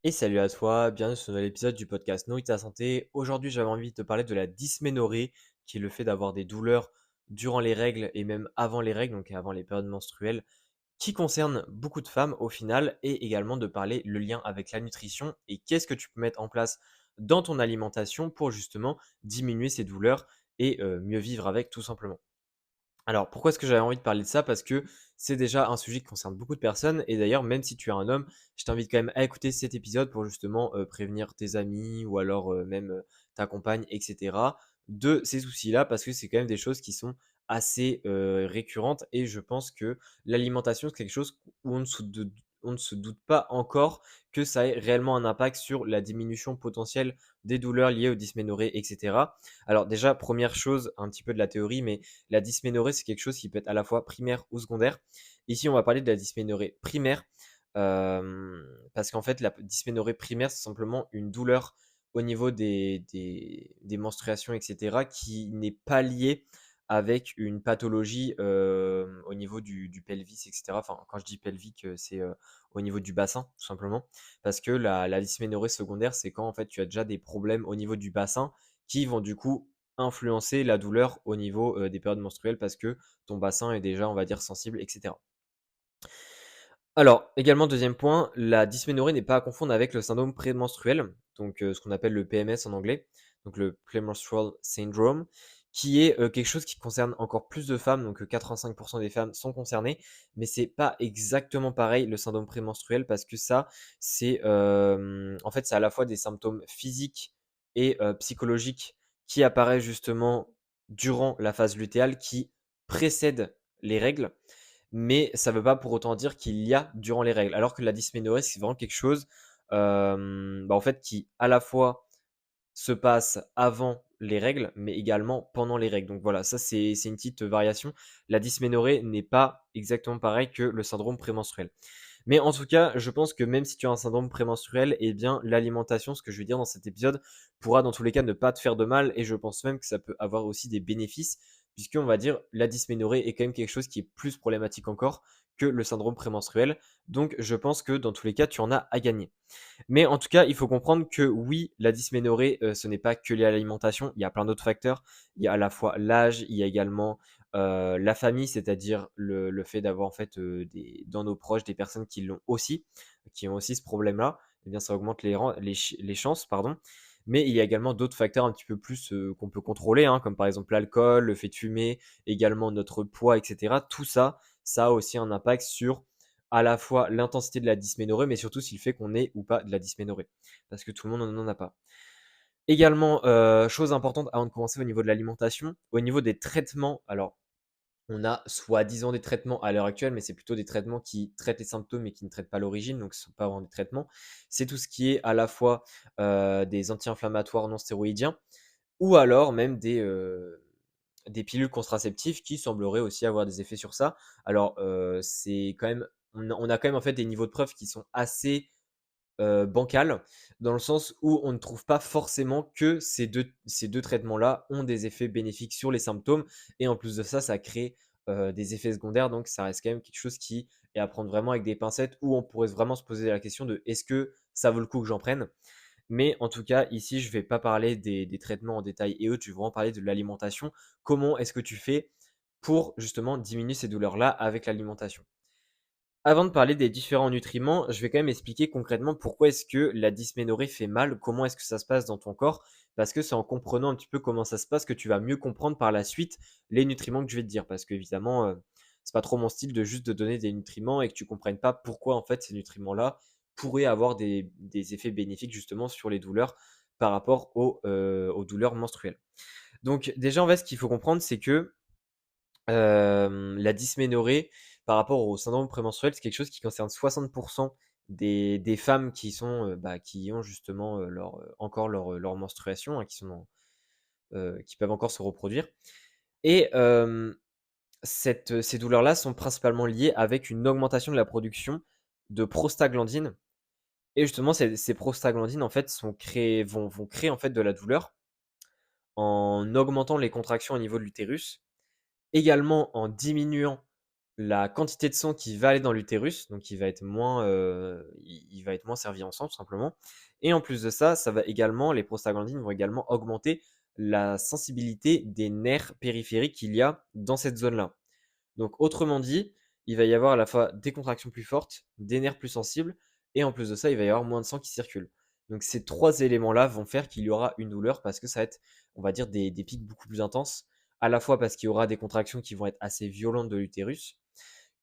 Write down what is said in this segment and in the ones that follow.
Et salut à toi, bienvenue sur un nouvel épisode du podcast Nourrit ta santé. Aujourd'hui, j'avais envie de te parler de la dysménorrhée, qui est le fait d'avoir des douleurs durant les règles et même avant les règles, donc avant les périodes menstruelles, qui concerne beaucoup de femmes au final, et également de parler le lien avec la nutrition et qu'est-ce que tu peux mettre en place dans ton alimentation pour justement diminuer ces douleurs et mieux vivre avec tout simplement. Alors, pourquoi est-ce que j'avais envie de parler de ça? Parce que c'est déjà un sujet qui concerne beaucoup de personnes et d'ailleurs, même si tu es un homme, je t'invite quand même à écouter cet épisode pour justement, prévenir tes amis ou alors, même, ta compagne et cetera, de ces soucis-là parce que c'est quand même des choses qui sont assez, récurrentes et je pense que l'alimentation, c'est quelque chose où on ne se doute pas encore que ça ait réellement un impact sur la diminution potentielle des douleurs liées aux dysménorrhées et cetera. Alors déjà, première chose, un petit peu de la théorie, mais la dysménorrhée, c'est quelque chose qui peut être à la fois primaire ou secondaire. Ici, on va parler de la dysménorrhée primaire, parce qu'en fait, la dysménorrhée primaire, c'est simplement une douleur au niveau des menstruations, et cetera, qui n'est pas liée avec une pathologie au niveau du pelvis, et cetera. Enfin, quand je dis pelvique, c'est au niveau du bassin, tout simplement. Parce que la dysménorrhée secondaire, c'est quand en fait tu as déjà des problèmes au niveau du bassin qui vont du coup influencer la douleur au niveau, des périodes menstruelles parce que ton bassin est déjà, on va dire, sensible et cetera. Alors, également deuxième point, la dysménorrhée n'est pas à confondre avec le syndrome prémenstruel, donc ce qu'on appelle le PMS en anglais, donc le Premenstrual Syndrome, qui est, quelque chose qui concerne encore plus de femmes, donc 85 des femmes sont concernées, mais c'est pas exactement pareil le syndrome prémenstruel parce que ça, c'est, en fait, c'est à la fois des symptômes physiques et psychologiques qui apparaissent justement durant la phase lutéale qui précède les règles mais ça ne veut pas pour autant dire qu'il y a durant les règles. Alors que la dysménorrhée, c'est vraiment quelque chose, en fait, qui à la fois se passe avant les règles, mais également pendant les règles. Donc voilà, ça c'est une petite variation. La dysménorrhée n'est pas exactement pareil que le syndrome prémenstruel. Mais en tout cas, je pense que même si tu as un syndrome prémenstruel, eh bien l'alimentation, ce que je vais dire dans cet épisode, pourra dans tous les cas ne pas te faire de mal et je pense même que ça peut avoir aussi des bénéfices puisqu'on va dire la dysménorrhée est quand même quelque chose qui est plus problématique encore que le syndrome prémenstruel. Donc je pense que dans tous les cas, tu en as à gagner. Mais en tout cas, il faut comprendre que oui, la dysménorrhée, ce n'est pas que lié à l'alimentation. Il y a plein d'autres facteurs. Il y a à la fois l'âge, il y a également la famille, c'est-à-dire le fait d'avoir en fait dans nos proches des personnes qui l'ont aussi, qui ont aussi ce problème-là. Eh bien, ça augmente les chances, pardon. Mais il y a également d'autres facteurs un petit peu plus qu'on peut contrôler, hein, comme par exemple l'alcool, le fait de fumer, également notre poids, etc. Tout ça, ça a aussi un impact sur à la fois l'intensité de la dysménorrhée, mais surtout s'il fait qu'on ait ou pas de la dysménorrhée. Parce que tout le monde n'en a pas. Également, chose importante avant de commencer au niveau de l'alimentation, au niveau des traitements, alors on a soi-disant des traitements à l'heure actuelle, mais c'est plutôt des traitements qui traitent les symptômes et qui ne traitent pas l'origine, donc ce ne sont pas vraiment des traitements. C'est tout ce qui est à la fois des anti-inflammatoires non stéroïdiens ou alors même des pilules contraceptives qui sembleraient aussi avoir des effets sur ça. Alors, c'est quand même on a quand même en fait des niveaux de preuve qui sont assez, bancals, dans le sens où on ne trouve pas forcément que ces deux traitements-là ont des effets bénéfiques sur les symptômes et en plus de ça, ça crée, des effets secondaires donc ça reste quand même quelque chose qui est à prendre vraiment avec des pincettes où on pourrait vraiment se poser la question de: «Est-ce que ça vaut le coup que j'en prenne?» Mais en tout cas, ici, je ne vais pas parler des traitements en détail et autres, je vais vraiment parler de l'alimentation. Comment est-ce que tu fais pour justement diminuer ces douleurs-là avec l'alimentation? Avant de parler des différents nutriments, je vais quand même expliquer concrètement pourquoi est-ce que la dysménorrhée fait mal, comment est-ce que ça se passe dans ton corps, parce que c'est en comprenant un petit peu comment ça se passe que tu vas mieux comprendre par la suite les nutriments que je vais te dire. Parce qu'évidemment, c'est pas trop mon style de juste te donner des nutriments et que tu comprennes pas pourquoi en fait ces nutriments-là pourraient avoir des effets bénéfiques justement sur les douleurs par rapport aux douleurs menstruelles. Donc déjà en fait ce qu'il faut comprendre c'est que la dysménorrhée, par rapport au syndrome prémenstruel, c'est quelque chose qui concerne 60 des femmes qui sont, qui ont justement, encore leur menstruation, hein, qui peuvent encore se reproduire et ces douleurs-là sont principalement liées avec une augmentation de la production de prostaglandines et justement ces prostaglandines, en fait, vont créer, en fait, de la douleur en augmentant les contractions au niveau de l'utérus, également en diminuant la quantité de sang qui va aller dans l'utérus, donc il va être moins servi en sang tout simplement. Et en plus de ça, les prostaglandines vont également augmenter la sensibilité des nerfs périphériques qu'il y a dans cette zone-là. Donc autrement dit, il va y avoir à la fois des contractions plus fortes, des nerfs plus sensibles, et en plus de ça, il va y avoir moins de sang qui circule. Donc ces 3 éléments-là vont faire qu'il y aura une douleur parce que ça va être, on va dire, des pics beaucoup plus intenses, à la fois parce qu'il y aura des contractions qui vont être assez violentes de l'utérus,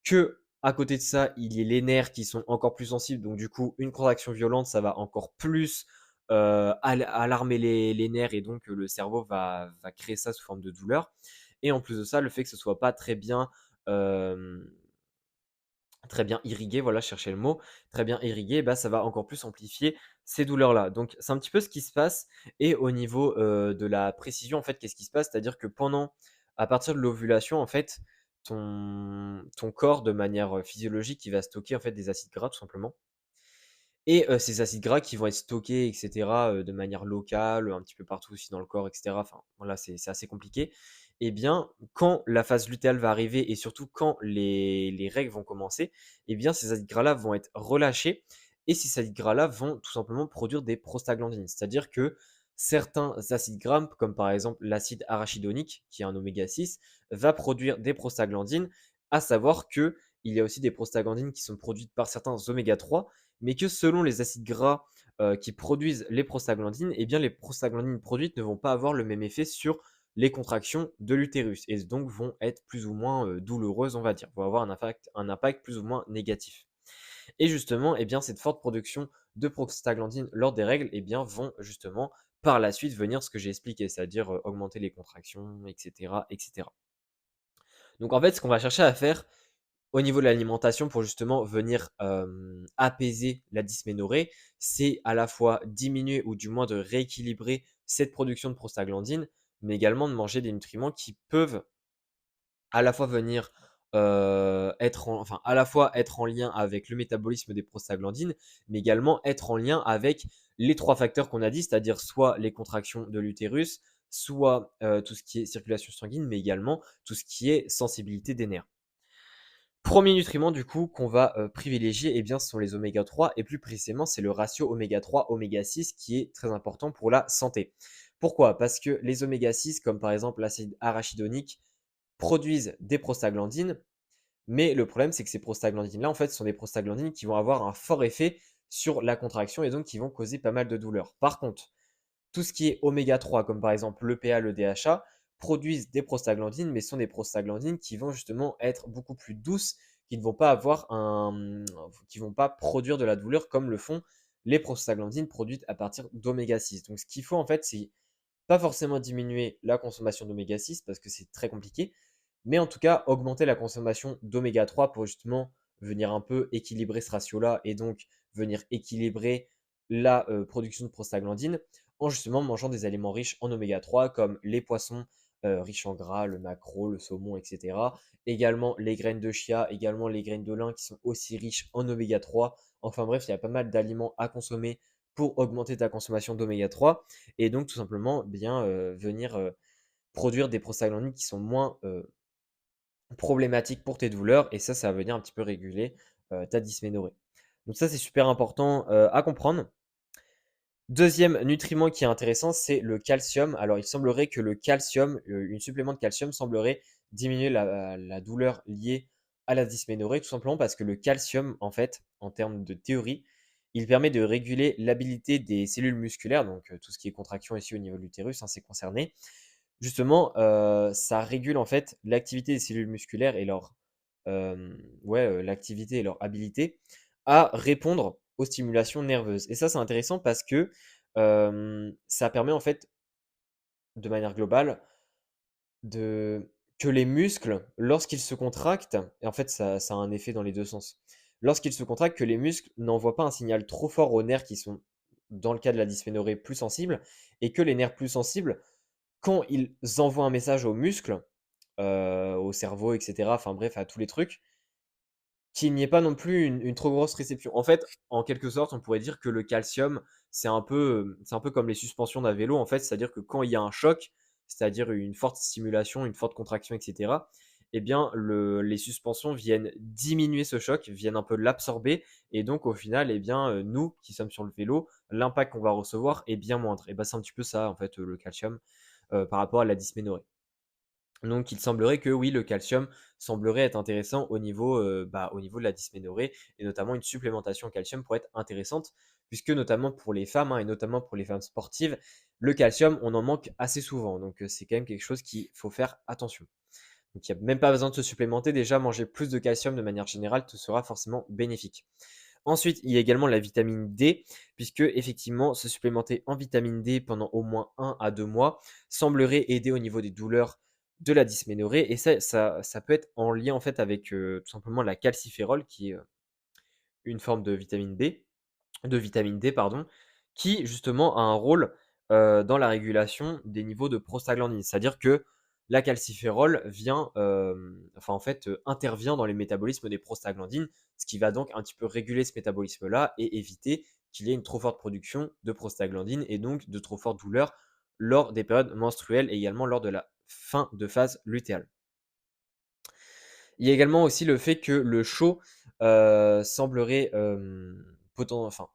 que à côté de ça, il y ait les nerfs qui sont encore plus sensibles. Donc du coup, une contraction violente, ça va encore plus alarmer les nerfs et donc le cerveau va créer ça sous forme de douleur. Et en plus de ça, le fait que ce soit pas euh, très bien irrigué, voilà, chercher le mot, très bien irrigué, bah, ça va encore plus amplifier ces douleurs-là. Donc c'est un petit peu ce qui se passe. Et au niveau de la précision, en fait, qu'est-ce qui se passe? C'est-à-dire que à partir de l'ovulation, en fait, ton corps, de manière physiologique, il va stocker en fait des acides gras, tout simplement. Et ces acides gras qui vont être stockés, et cetera, de manière locale, un petit peu partout aussi dans le corps, et cetera. Enfin, voilà, c'est assez compliqué. Eh bien, quand la phase lutéale va arriver et surtout quand les règles vont commencer, eh bien, ces acides gras-là vont être relâchés et ces acides gras-là vont tout simplement produire des prostaglandines. C'est-à-dire que certains acides gras, comme par exemple l'acide arachidonique, qui est un oméga 6, va produire des prostaglandines, à savoir qu'il y a aussi des prostaglandines qui sont produites par certains oméga 3, mais que selon les acides gras qui produisent les prostaglandines, eh bien les prostaglandines produites ne vont pas avoir le même effet sur les contractions de l'utérus et donc vont être plus ou moins douloureuses, on va dire, vont avoir un impact plus ou moins négatif. Et justement, eh bien, cette forte production de prostaglandines lors des règles eh bien, vont justement par la suite venir ce que j'ai expliqué, c'est-à-dire augmenter les contractions, etc., etc. Donc en fait, ce qu'on va chercher à faire, au niveau de l'alimentation pour justement venir apaiser la dysménorrhée, c'est à la fois diminuer ou du moins de rééquilibrer cette production de prostaglandine, mais également de manger des nutriments qui peuvent à la fois venir à la fois être en lien avec le métabolisme des prostaglandines, mais également être en lien avec les 3 facteurs qu'on a dit, c'est-à-dire soit les contractions de l'utérus, soit tout ce qui est circulation sanguine, mais également tout ce qui est sensibilité des nerfs. Premier nutriment du coup qu'on va privilégier, eh bien, ce sont les oméga 3 et plus précisément, c'est le ratio oméga 3 oméga 6 qui est très important pour la santé. Pourquoi? Parce que les oméga 6, comme par exemple l'acide arachidonique, produisent des prostaglandines, mais le problème, c'est que ces prostaglandines-là, en fait, sont des prostaglandines qui vont avoir un fort effet sur la contraction et donc qui vont causer pas mal de douleurs. Par contre, tout ce qui est oméga 3, comme par exemple l'EPA, le DHA, produisent des prostaglandines, mais sont des prostaglandines qui vont justement être beaucoup plus douces, qui ne vont pas qui vont pas produire de la douleur comme le font les prostaglandines produites à partir d'oméga 6. Donc ce qu'il faut en fait, c'est pas forcément diminuer la consommation d'oméga 6 parce que c'est très compliqué, mais en tout cas augmenter la consommation d'oméga 3 pour justement venir un peu équilibrer ce ratio-là et donc venir équilibrer la production de prostaglandine en justement mangeant des aliments riches en oméga 3 comme les poissons riches en gras, le maquereau, le saumon, etc. Également les graines de chia, également les graines de lin qui sont aussi riches en oméga 3. Enfin bref, il y a pas mal d'aliments à consommer pour augmenter ta consommation d'oméga 3 et donc tout simplement bien venir produire des prostaglandines qui sont moins problématiques pour tes douleurs et ça va venir un petit peu réguler ta dysménorrhée. Donc ça, c'est super important à comprendre. Deuxième nutriment qui est intéressant, c'est le calcium. Alors, il semblerait que le calcium, une supplément de calcium semblerait diminuer la douleur liée à la dysménorrhée, tout simplement parce que le calcium, en fait, en termes de théorie, il permet de réguler l'habilité des cellules musculaires, donc tout ce qui est contraction ici au niveau de l'utérus, hein, c'est concerné. Justement, ça régule en fait l'activité des cellules musculaires et l'activité et leur habilité à répondre aux stimulations nerveuses. Et ça, c'est intéressant parce que ça permet en fait, de manière globale, de que les muscles, lorsqu'ils se contractent, et en fait, ça a un effet dans les deux sens. Lorsqu'ils se contractent, que les muscles n'envoient pas un signal trop fort aux nerfs qui sont, dans le cas de la dysménorrhée, plus sensibles, et que les nerfs plus sensibles quand ils envoient un message aux muscles, au cerveau, et cetera, enfin bref, à tous les trucs, qu'il n'y ait pas non plus une trop grosse réception. En fait, en quelque sorte, on pourrait dire que le calcium, c'est un peu comme les suspensions d'un vélo, en fait, c'est-à-dire que quand il y a un choc, c'est-à-dire une forte stimulation, une forte contraction, et cetera, eh bien les suspensions viennent diminuer ce choc, viennent un peu l'absorber et donc au final, eh bien, nous qui sommes sur le vélo, l'impact qu'on va recevoir est bien moindre et bah, c'est un petit peu ça en fait, le calcium, par rapport à la dysménorrhée. Donc il semblerait que oui, le calcium semblerait être intéressant au niveau de la dysménorrhée et notamment une supplémentation en calcium pourrait être intéressante puisque notamment pour les femmes, hein, et notamment pour les femmes sportives, le calcium, on en manque assez souvent. Donc c'est quand même quelque chose qu'il faut faire attention. Donc il n'y a même pas besoin de se supplémenter, déjà manger plus de calcium de manière générale te sera forcément bénéfique. Ensuite, il y a également la vitamine D, puisque effectivement, se supplémenter en vitamine D pendant au moins 1 à 2 mois semblerait aider au niveau des douleurs de la dysménorrhée. Et ça peut être en lien en fait avec tout simplement la calciférol, qui est une forme de vitamine D, pardon, qui justement a un rôle dans la régulation des niveaux de prostaglandine. C'est-à-dire que la calciférol enfin en fait, intervient dans les métabolismes des prostaglandines, ce qui va donc un petit peu réguler ce métabolisme-là et éviter qu'il y ait une trop forte production de prostaglandine et donc de trop fortes douleurs lors des périodes menstruelles et également lors de la fin de phase lutéale. Il y a également aussi le fait que le chaud semblerait enfin,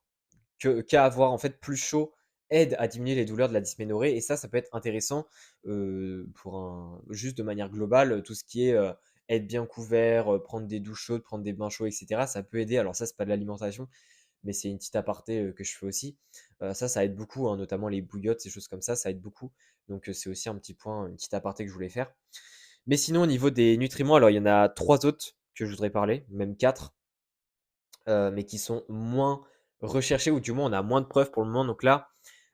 qu'à avoir en fait plus chaud aide à diminuer les douleurs de la dysménorrhée et ça peut être intéressant juste de manière globale, tout ce qui est être bien couvert, prendre des douches chaudes, prendre des bains chauds, etc. Ça peut aider. Alors ça, c'est pas de l'alimentation, mais c'est une petite aparté que je fais aussi. Ça aide beaucoup, hein, notamment les bouillottes, ces choses comme ça aide beaucoup. Donc c'est aussi un petit point, une petite aparté que je voulais faire. Mais sinon, au niveau des nutriments, alors il y en a trois autres que je voudrais parler, même quatre, mais qui sont moins recherchés, ou du moins on a moins de preuves pour le moment. Donc là,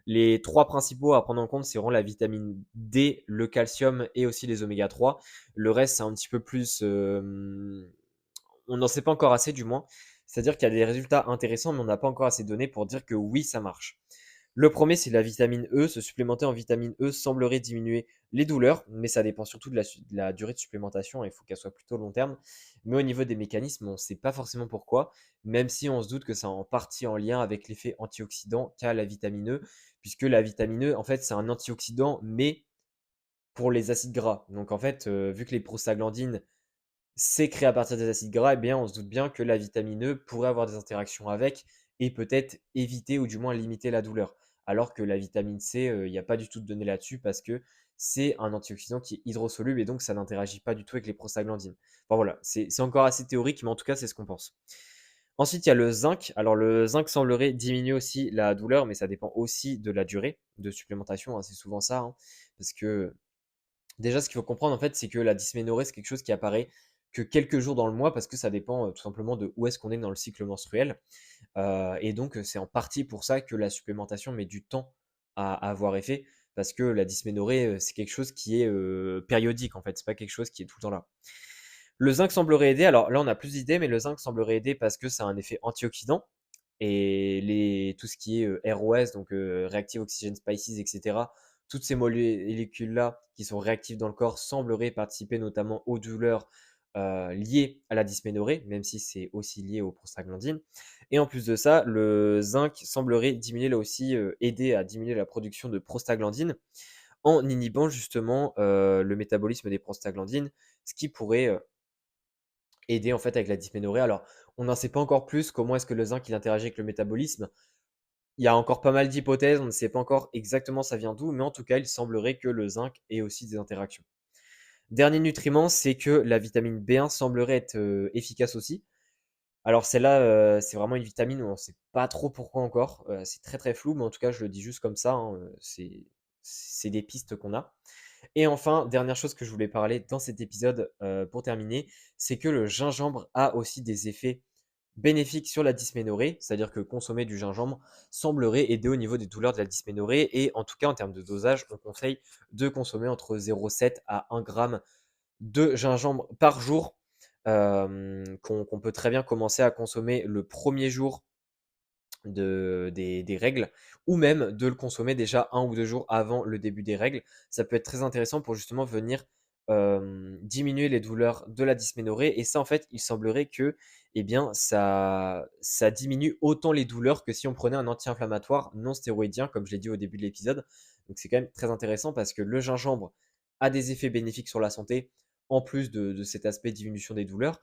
les trois principaux à prendre en compte, c'est vraiment la vitamine D, le calcium et aussi les oméga 3. Le reste, c'est un petit peu plus... on n'en sait pas encore assez du moins. C'est-à-dire qu'il y a des résultats intéressants, mais on n'a pas encore assez de données pour dire que oui, ça marche. Le premier, c'est la vitamine E. Se supplémenter en vitamine E semblerait diminuer les douleurs, mais ça dépend surtout de la durée de supplémentation. Il faut qu'elle soit plutôt long terme. Mais au niveau des mécanismes, on ne sait pas forcément pourquoi, même si on se doute que c'est en partie en lien avec l'effet antioxydant qu'a la vitamine E, puisque la vitamine E, en fait, c'est un antioxydant, mais pour les acides gras. Donc en fait, vu que les prostaglandines c'est créé à partir des acides gras, eh bien, on se doute bien que la vitamine E pourrait avoir des interactions avec et peut-être éviter ou du moins limiter la douleur. Alors que la vitamine C, il n'y a pas du tout de données là-dessus parce que c'est un antioxydant qui est hydrosoluble et donc ça n'interagit pas du tout avec les prostaglandines. Enfin voilà, c'est encore assez théorique, mais en tout cas, c'est ce qu'on pense. Ensuite, il y a le zinc. Alors, le zinc semblerait diminuer aussi la douleur, mais ça dépend aussi de la durée de supplémentation, hein, c'est souvent ça, hein, parce que déjà, ce qu'il faut comprendre, en fait, c'est que la dysménorrhée, c'est quelque chose qui apparaît que quelques jours dans le mois parce que ça dépend tout simplement de où est-ce qu'on est dans le cycle menstruel. Et donc, c'est en partie pour ça que la supplémentation met du temps à avoir effet parce que la dysménorrhée, c'est quelque chose qui est périodique en fait, c'est pas quelque chose qui est tout le temps là. Le zinc semblerait aider. Alors là, on a plus d'idées, mais le zinc semblerait aider parce que ça a un effet antioxydant. Et tout ce qui est ROS, donc Reactive Oxygen Species, etc., toutes ces molécules-là qui sont réactives dans le corps sembleraient participer notamment aux douleurs liées à la dysménorrhée, même si c'est aussi lié aux prostaglandines. Et en plus de ça, le zinc semblerait diminuer là aussi, aider à diminuer la production de prostaglandines en inhibant justement le métabolisme des prostaglandines, ce qui pourrait aider en fait avec la dysménorrhée. Alors, on n'en sait pas encore plus comment est-ce que le zinc il interagit avec le métabolisme. Il y a encore pas mal d'hypothèses, on ne sait pas encore exactement ça vient d'où, mais en tout cas, il semblerait que le zinc ait aussi des interactions. Dernier nutriment, c'est que la vitamine B1 semblerait être efficace aussi. Alors celle-là, c'est vraiment une vitamine où on ne sait pas trop pourquoi encore. C'est très très flou, mais en tout cas, je le dis juste comme ça, hein, c'est des pistes qu'on a. Et enfin, dernière chose que je voulais parler dans cet épisode pour terminer, c'est que le gingembre a aussi des effets bénéfiques sur la dysménorrhée, c'est-à-dire que consommer du gingembre semblerait aider au niveau des douleurs de la dysménorrhée et en tout cas en termes de dosage, on conseille de consommer entre 0,7 à 1 gramme de gingembre par jour qu'on peut très bien commencer à consommer le premier jour des règles, ou même de le consommer déjà 1 ou 2 jours avant le début des règles. Ça peut être très intéressant pour justement venir diminuer les douleurs de la dysménorrhée. Et ça, en fait, il semblerait que eh bien, ça diminue autant les douleurs que si on prenait un anti-inflammatoire non stéroïdien, comme je l'ai dit au début de l'épisode. Donc c'est quand même très intéressant parce que le gingembre a des effets bénéfiques sur la santé en plus de cet aspect diminution des douleurs.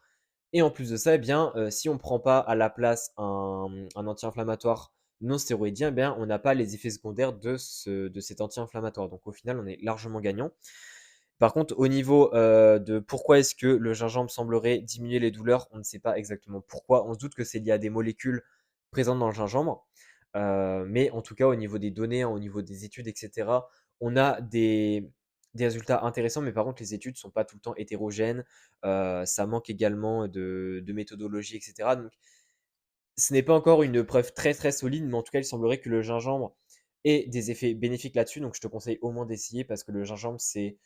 Et en plus de ça, eh bien, si on ne prend pas à la place un anti-inflammatoire non stéroïdien, eh bien, on n'a pas les effets secondaires de cet anti-inflammatoire. Donc au final, on est largement gagnant. Par contre, au niveau de pourquoi est-ce que le gingembre semblerait diminuer les douleurs, on ne sait pas exactement pourquoi. On se doute que c'est lié à des molécules présentes dans le gingembre. Mais en tout cas, au niveau des données, hein, au niveau des études, etc., on a des résultats intéressants. Mais par contre, les études ne sont pas tout le temps hétérogènes. Ça manque également de méthodologie, etc. Donc, ce n'est pas encore une preuve très très solide, mais en tout cas, il semblerait que le gingembre ait des effets bénéfiques là-dessus. Donc, je te conseille au moins d'essayer parce que le gingembre, c'est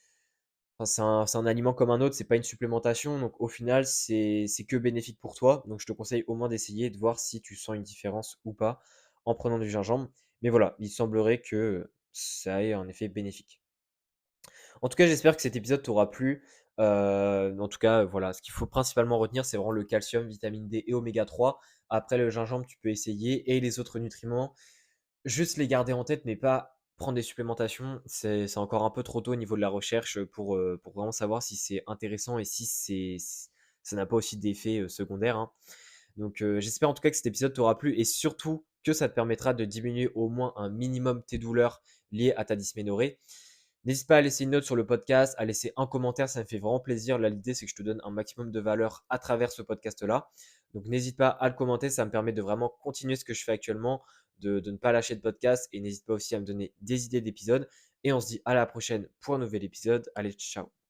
un aliment comme un autre, c'est pas une supplémentation. Donc, au final, c'est que bénéfique pour toi. Donc, je te conseille au moins d'essayer et de voir si tu sens une différence ou pas en prenant du gingembre. Mais voilà, il semblerait que ça ait un effet bénéfique. En tout cas, j'espère que cet épisode t'aura plu. En tout cas, voilà, ce qu'il faut principalement retenir, c'est vraiment le calcium, vitamine D et oméga 3. Après, le gingembre, tu peux essayer. Et les autres nutriments, juste les garder en tête, mais pas prendre des supplémentations. C'est encore un peu trop tôt au niveau de la recherche pour vraiment savoir si c'est intéressant et si ça n'a pas aussi d'effets secondaires, hein. Donc, j'espère en tout cas que cet épisode t'aura plu et surtout que ça te permettra de diminuer au moins un minimum tes douleurs liées à ta dysménorrhée. N'hésite pas à laisser une note sur le podcast, à laisser un commentaire, ça me fait vraiment plaisir. Là, l'idée, c'est que je te donne un maximum de valeur à travers ce podcast-là. Donc, n'hésite pas à le commenter, ça me permet de vraiment continuer ce que je fais actuellement, de ne pas lâcher de podcast. Et n'hésite pas aussi à me donner des idées d'épisodes. Et on se dit à la prochaine pour un nouvel épisode. Allez, ciao!